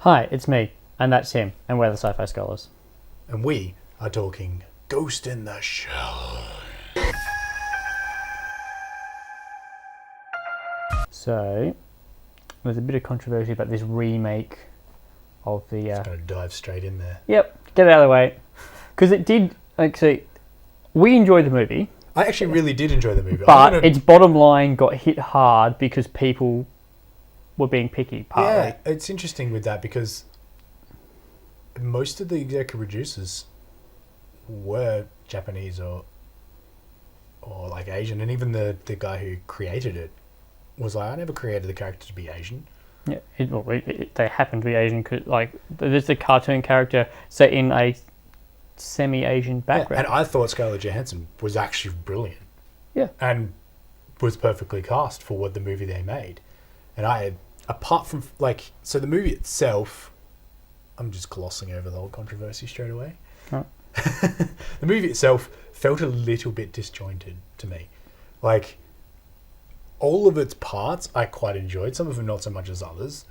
Hi, it's me, and that's him, and we're the Sci-Fi Scholars. And we are talking Ghost in the Shell. So, there's a bit of controversy about this remake of the... Just going to dive straight in there. Yep, get it out of the way. Because it did, actually, we enjoyed the movie. I actually really did enjoy the movie. But its bottom line got hit hard because people were being picky, partly. Yeah, it's interesting with that because most of the executive producers were Japanese or like Asian, and even the guy who created it was like, I never created the character to be Asian. Yeah, they happen to be Asian. Like, there's a cartoon character set in a semi-Asian background. Yeah, and I thought Scarlett Johansson was actually brilliant. Yeah. And was perfectly cast for what the movie they made. And apart from, like, so the movie itself, I'm just glossing over the whole controversy straight away. Oh. The movie itself felt a little bit disjointed to me. Like, all of its parts I quite enjoyed, some of them not so much as others.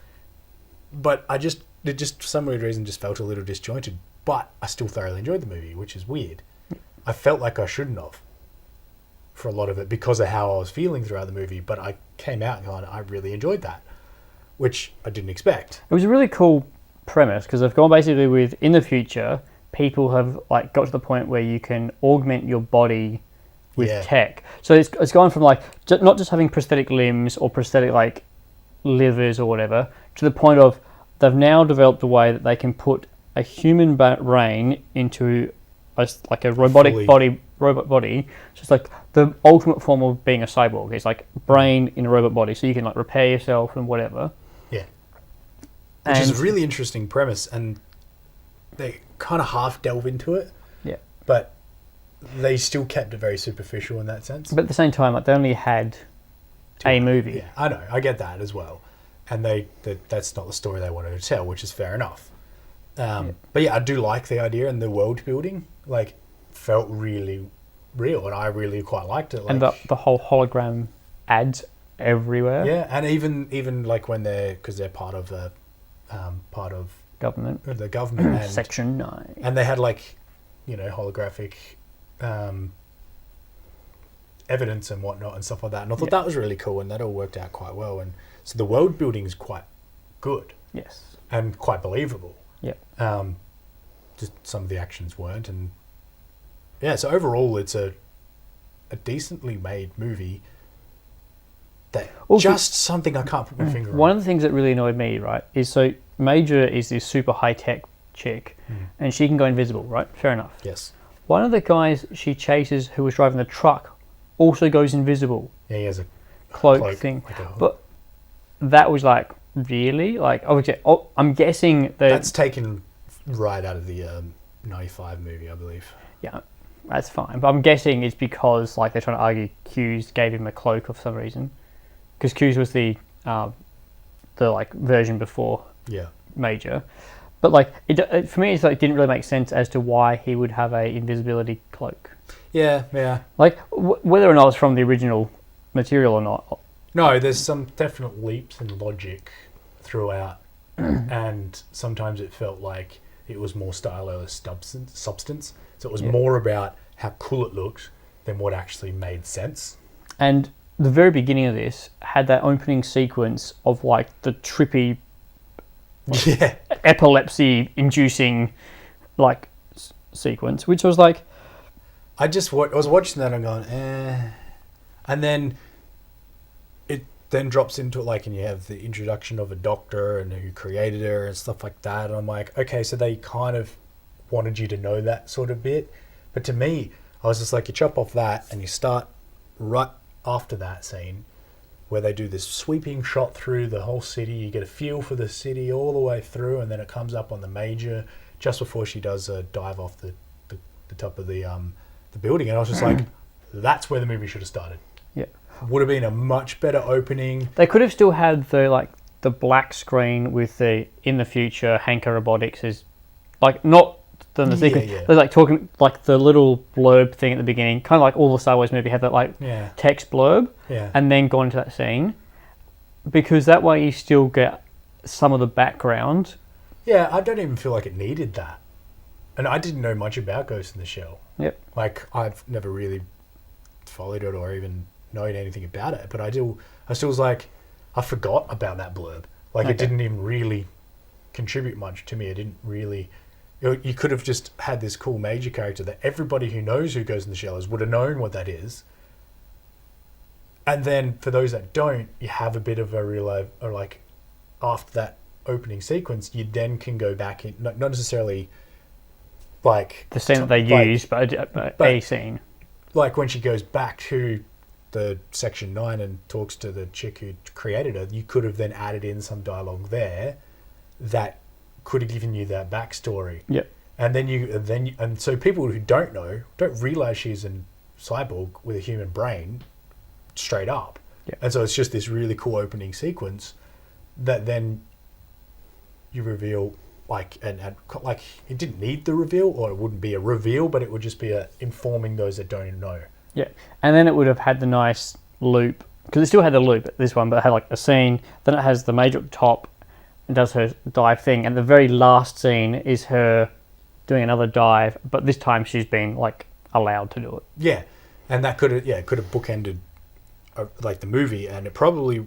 But it just for some weird reason just felt a little disjointed. But I still thoroughly enjoyed the movie, which is weird. I felt like I shouldn't have for a lot of it because of how I was feeling throughout the movie. But I came out going, I really enjoyed that, which I didn't expect. It was a really cool premise because they've gone basically with, in the future, people have like got to the point where you can augment your body with tech. So it's gone from like not just having prosthetic limbs or prosthetic like livers or whatever to the point of they've now developed a way that they can put a human brain into a robotic robot body. So it's like the ultimate form of being a cyborg. It's like brain in a robot body, so you can like repair yourself and whatever. Yeah, which is a really interesting premise, and they kind of half delve into it. Yeah, but they still kept it very superficial in that sense. But at the same time, like they only had a movie. Yeah, I know, I get that as well, and that's not the story they wanted to tell, which is fair enough. But yeah, I do like the idea, and the world building like felt really real, and I really quite liked it. Like, and the whole hologram ads everywhere. Yeah, and even like when because they're part of government, the government, and Section 9, and they had like holographic evidence and whatnot and stuff like that, and I thought that was really cool, and that all worked out quite well, and so the world building is quite good. Yes, and quite believable. Yeah. Just some of the actions weren't, and yeah. So overall, it's a decently made movie. That also, just something I can't put my finger on. One of the things that really annoyed me, right, is so Major is this super high tech chick, and she can go invisible, right? Fair enough. Yes. One of the guys she chases, who was driving the truck, also goes invisible. Yeah, he has a cloak thing, but that was like. Really? Like, I'm guessing that's taken right out of the 95 movie, I believe. Yeah, that's fine. But I'm guessing it's because like they're trying to argue Q's gave him a cloak for some reason, because Q's was the like version before Major. But like it for me, it's like didn't really make sense as to why he would have a invisibility cloak. Yeah, yeah. Like whether or not it's from the original material or not. No, there's some definite leaps in logic throughout, and sometimes it felt like it was more style over substance. So it was more about how cool it looked than what actually made sense. And the very beginning of this had that opening sequence of like the trippy, epilepsy-inducing like sequence, which was like, I was watching that and I'm going, and then. Then drops into it, like, and you have the introduction of a doctor and who created her and stuff like that. And I'm like, okay, so they kind of wanted you to know that sort of bit. But to me, I was just like, you chop off that and you start right after that scene where they do this sweeping shot through the whole city. You get a feel for the city all the way through, and then it comes up on the Major just before she does a dive off the top of the building. And I was just like, that's where the movie should have started. Yeah. Would have been a much better opening. They could have still had the black screen with the in the future Hanka Robotics is like not the sequence. They're like talking like the little blurb thing at the beginning, kind of like all the Star Wars movie had that like text blurb, and then go into that scene, because that way you still get some of the background Yeah, I don't even feel like it needed that. And I didn't know much about Ghost in the Shell. Yep. Like, I've never really followed it or even known anything about it. But I still was like, I forgot about that blurb. Like, it didn't even really contribute much to me. It didn't really... You could have just had this cool major character that everybody who knows who Ghost in the Shell is would have known what that is. And then, for those that don't, you have a bit of a real... Or like, after that opening sequence, you then can go back in... Not necessarily... like the scene that they use, but a scene. Like when she goes back to the Section 9 and talks to the chick who created her, you could have then added in some dialogue there that could have given you that backstory. Yep. And then so people who don't know don't realize she's a cyborg with a human brain straight up. Yep. And so it's just this really cool opening sequence that then you reveal. Like like it didn't need the reveal, or it wouldn't be a reveal, but it would just be informing those that don't know. Yeah, and then it would have had the nice loop, because it still had the loop at this one, but it had like a scene. Then it has the major at the top and does her dive thing, and the very last scene is her doing another dive, but this time she's been like allowed to do it. Yeah, and that could have bookended like the movie, and it probably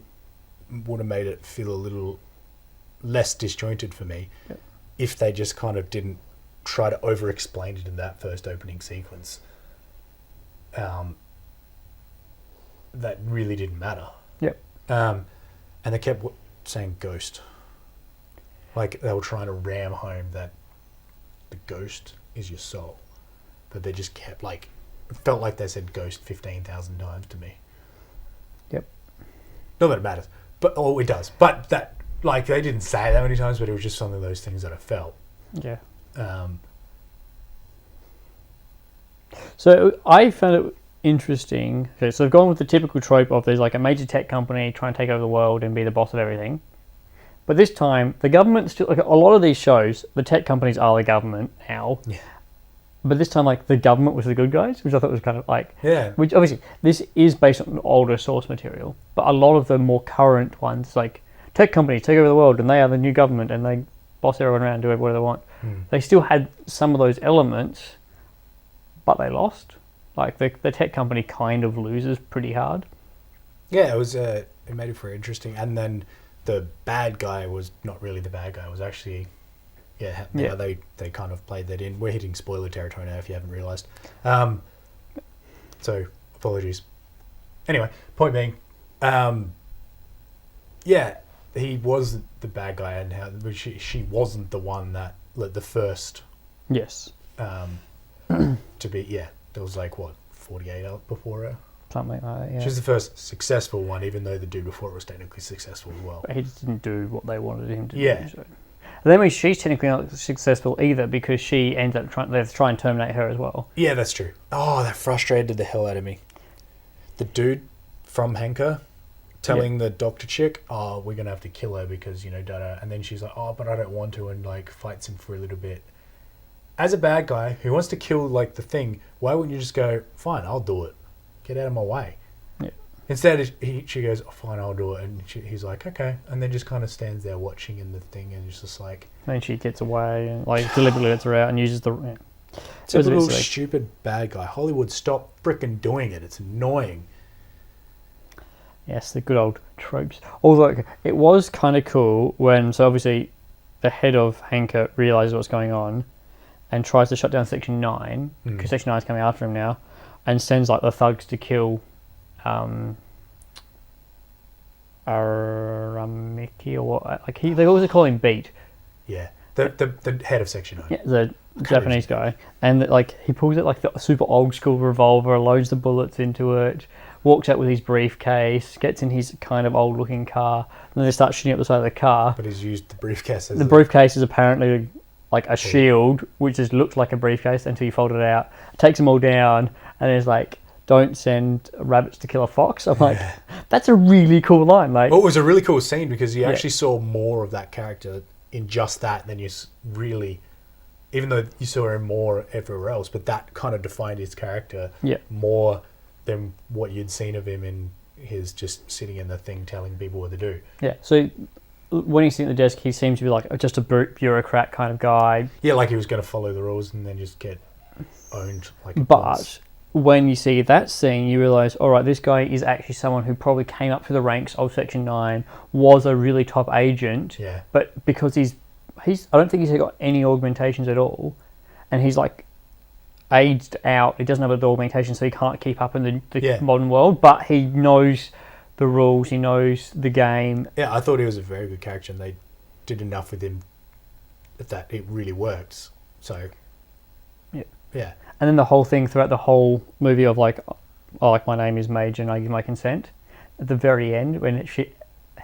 would have made it feel a little less disjointed for me. Yep. If they just kind of didn't try to over-explain it in that first opening sequence. That really didn't matter. Yep. And they kept saying ghost. Like they were trying to ram home that the ghost is your soul. But they just kept like... It felt like they said ghost 15,000 times to me. Yep. Not that it matters. But, oh, it does. But that... Like, they didn't say it that many times, but it was just some of those things that I felt. Yeah. So I found it interesting. Okay, so they've gone with the typical trope of there's like a major tech company trying to take over the world and be the boss of everything. But this time, the government still... Like, a lot of these shows, the tech companies are the government now. Yeah. But this time, like, the government was the good guys, which I thought was kind of like... Yeah. Which, obviously, this is based on older source material. But a lot of the more current ones, like... Tech companies take over the world and they are the new government and they boss everyone around, do whatever they want. They still had some of those elements, but they lost. Like the tech company kind of loses pretty hard. Yeah, it was. It made it very interesting. And then the bad guy was not really the bad guy. It was actually, they kind of played that in. We're hitting spoiler territory now if you haven't realised. So apologies. Anyway, point being, he was the bad guy, and how she wasn't the one that led the first. Yes. To be there was like what 48 out before her. Something like that. Yeah. She was the first successful one, even though the dude before it was technically successful as well. But he just didn't do what they wanted him to do. So. And that means she's technically not successful either, because she ends up trying and terminate her as well. Yeah, that's true. Oh, that frustrated the hell out of me. The dude from Henker telling the doctor chick, oh, we're going to have to kill her because, da-da. And then she's like, oh, but I don't want to, and, like, fights him for a little bit. As a bad guy who wants to kill, like, the thing, why wouldn't you just go, fine, I'll do it. Get out of my way. Yeah. Instead, she goes, oh, fine, I'll do it. And he's like, okay. And then just kind of stands there watching in the thing, and it's just like... And then she gets away and, like, deliberately lets her out and uses the... Yeah. Typical stupid bad guy. Hollywood, stop frickin' doing it. It's annoying. Yes, the good old tropes. Although it was kind of cool when, so obviously, the head of Henker realizes what's going on and tries to shut down Section 9, because Section 9 is coming after him now, and sends like the thugs to kill Aramiki or what? Like they also call him Beat. Yeah, the head of Section 9. Yeah, the Japanese guy, and like he pulls out like the super old school revolver, loads the bullets into it. Walks out with his briefcase, gets in his kind of old-looking car, and then they start shooting up the side of the car. But he's used the briefcase as the briefcase is apparently like a shield, which just looks like a briefcase until you fold it out. It takes them all down, and it's like, don't send rabbits to kill a fox. I'm like, that's a really cool line. Like, well, it was a really cool scene because you actually saw more of that character in just that than you really... Even though you saw him more everywhere else, but that kind of defined his character more... than what you'd seen of him in his just sitting in the thing telling people what to do. Yeah, so when he's sitting at the desk, he seems to be like just a bureaucrat kind of guy. Yeah, like he was going to follow the rules and then just get owned. But when you see that scene, you realise, all right, this guy is actually someone who probably came up through the ranks of Section 9, was a really top agent. Yeah. But because he's I don't think he's got any augmentations at all, and he's like aged out. He doesn't have the augmentation, so he can't keep up in the modern world. But he knows the rules. He knows the game. Yeah, I thought he was a very good character, and they did enough with him that it really worked. So. Yeah. And then the whole thing throughout the whole movie of like, oh, like my name is Major and I give my consent. At the very end, when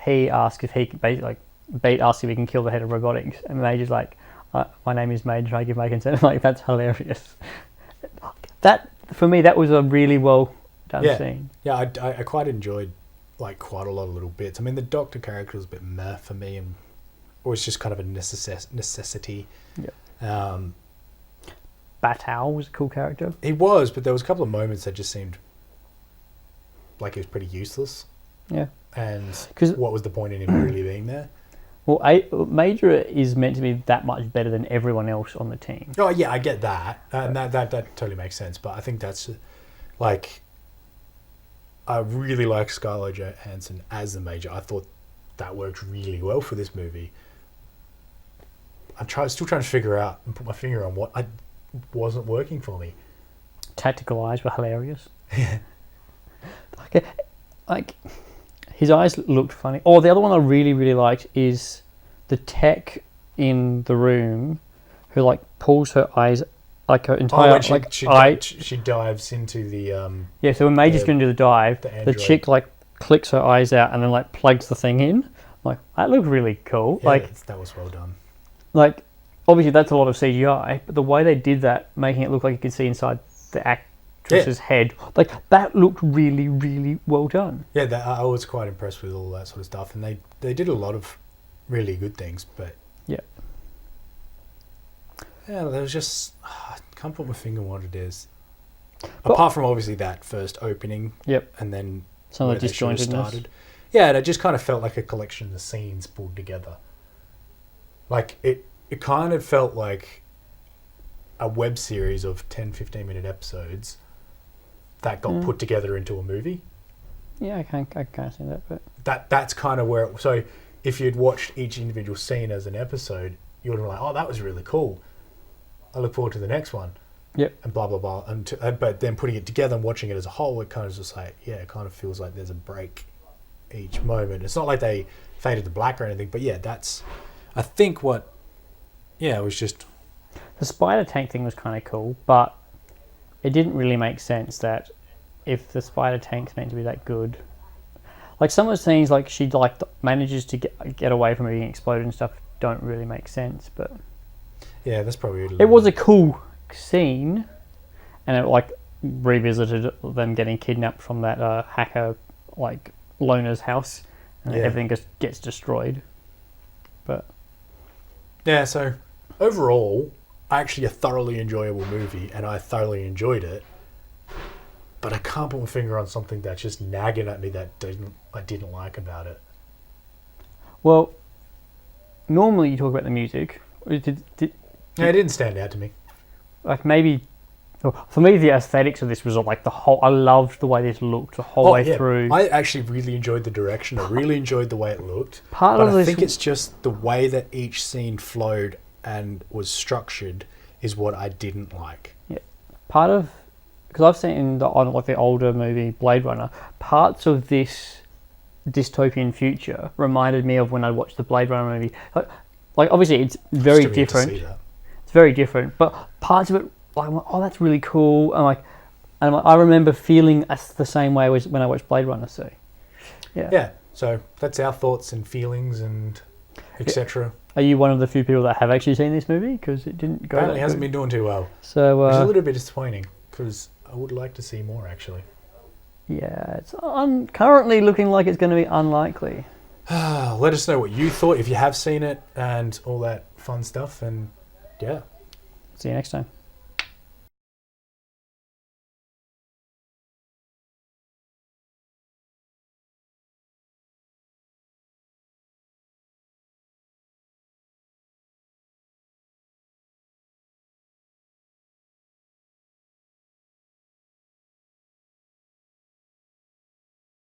he asks if he can basically Beat asks if he can kill the head of robotics, and Major's like, my name is Major and I give my consent. I'm like, that's hilarious. That for me, that was a really well done scene. Yeah, I quite enjoyed like quite a lot of little bits. I mean, the Doctor character was a bit meh for me, and it was just kind of a necessity. Yeah. Batal was a cool character. He was, but there was a couple of moments that just seemed like he was pretty useless. Yeah. And what was the point in him really being there? Well, Major is meant to be that much better than everyone else on the team. Oh, yeah, I get that. And that totally makes sense. But I think that's, like, I really like Scarlett Johansson as the Major. I thought that worked really well for this movie. I'm still trying to figure out and put my finger on what wasn't working for me. Tactical eyes were hilarious. Yeah. Like, his eyes looked funny. Oh, the other one I really, really liked is the tech in the room who, like, pulls her eyes, like, her entire, she dives into the... yeah, so when Major's going to do the dive, the chick, like, clicks her eyes out and then, like, plugs the thing in. I'm like, that looked really cool. Yeah, like, that was well done. Like, obviously that's a lot of CGI, but the way they did that, making it look like you could see inside the actress's head, like, that looked really, really well done. Yeah, I was quite impressed with all that sort of stuff, and they did a lot of really good things, but yeah, there was just I can't put my finger on what it is. But, apart from obviously that first opening, and then some of the disjointedness. Yeah, and it just kind of felt like a collection of scenes pulled together. Like it kind of felt like a web series of 10, 15-minute episodes that got put together into a movie. Yeah, I can't see that, but that's kind of where. So if you'd watched each individual scene as an episode, you would have been like, "Oh, that was really cool. I look forward to the next one." Yep. And blah blah blah. But then putting it together and watching it as a whole, it kind of just like, it kind of feels like there's a break each moment. It's not like they faded to black or anything, but that's, I think what. Yeah, it was just... The spider tank thing was kind of cool, but it didn't really make sense that if the spider tank's meant to be that good... Like, some of the scenes, like, she, like, manages to get away from being exploded and stuff don't really make sense, but... Yeah, that's probably... It was a cool scene, and it, like, revisited them getting kidnapped from that hacker, like, loner's house, and everything just gets destroyed. But... Yeah, so... Overall, actually a thoroughly enjoyable movie, and I thoroughly enjoyed it. But I can't put my finger on something that's just nagging at me that I didn't like about it. Well, normally you talk about the music. It didn't stand out to me. Like maybe, for me, the aesthetics of this was like the whole. I loved the way this looked the whole way through. I actually really enjoyed the direction. I really enjoyed the way it looked. I think it's just the way that each scene flowed and was structured is what I didn't like. Yeah, part of, because I've seen on like the older movie Blade Runner, parts of this dystopian future reminded me of when I watched the Blade Runner movie. Like obviously it's very different. It's very different, but parts of it, like, oh, that's really cool. And I remember feeling the same way as when I watched Blade Runner. So, yeah. Yeah. So that's our thoughts and feelings and etc. Are you one of the few people that have actually seen this movie? Because it didn't go. Apparently, it hasn't been doing too well. So which is a little bit disappointing because I would like to see more actually. Yeah, it's currently looking like it's going to be unlikely. Let us know what you thought if you have seen it and all that fun stuff. And yeah, see you next time.